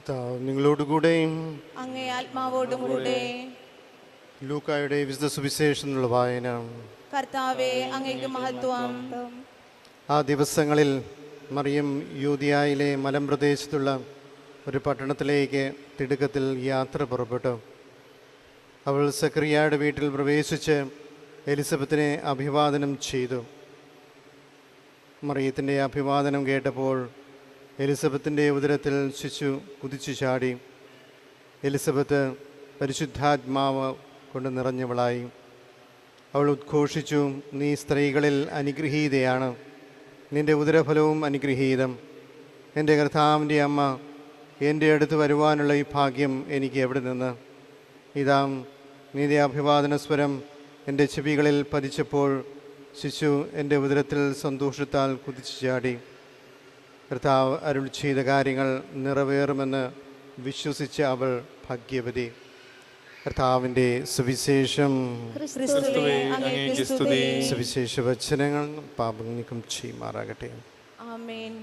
കർത്താവ് നിങ്ങളോടുകൂടെയും അങ്ങേ ആത്മാവോടും കൂടെ. ലൂക്കായുടെ വിശുദ്ധ സുവിശേഷത്തിനുള്ള വായന. കർത്താവേ, അങ്ങേക്ക് മഹത്വം. ആ ദിവസങ്ങളിൽ മറിയം യൂദയായിലെ മലമ്പ്രദേശത്തുള്ള ഒരു പട്ടണത്തിലേക്ക് തിടുക്കത്തിൽ യാത്ര പുറപ്പെട്ടു. അവൾ സക്കറിയായുടെ വീട്ടിൽ പ്രവേശിച്ച് എലിസബത്തിനെ അഭിവാദനം ചെയ്തു. മറിയത്തിൻ്റെ അഭിവാദനം കേട്ടപ്പോൾ എലിസബത്തിൻ്റെ ഉദരത്തിൽ ശിശു കുതിച്ചു ചാടി. എലിസബത്ത് പരിശുദ്ധാത്മാവ് കൊണ്ട് നിറഞ്ഞവളായി. അവൾ ഉദ്ഘോഷിച്ചു, നീ സ്ത്രീകളിൽ അനുഗ്രഹീതയാണ്, നിന്റെ ഉദരഫലവും അനുഗ്രഹീതം. എൻ്റെ കർത്താവിൻ്റെ അമ്മ, എൻ്റെ അടുത്ത് വരുവാനുള്ള ഈ ഭാഗ്യം എനിക്ക് എവിടെ നിന്ന്? ഇതാ നിന്റെ അഭിവാദന സ്വരം എൻ്റെ ചെവികളിൽ പതിച്ചപ്പോൾ ശിശു എൻ്റെ ഉദരത്തിൽ സന്തോഷത്താൽ കുതിച്ചു ചാടി. കർത്താവ് അരുൾ ചെയ്ത കാര്യങ്ങൾ നിറവേറുമെന്ന് വിശ്വസിച്ച അവൾ ഭാഗ്യവതി. കർത്താവിൻ്റെ സുവിശേഷം. സുവിശേഷ വചനങ്ങൾ പാപം നീക്കം ചെയ്യുമാറാകട്ടെ. ആമേൻ.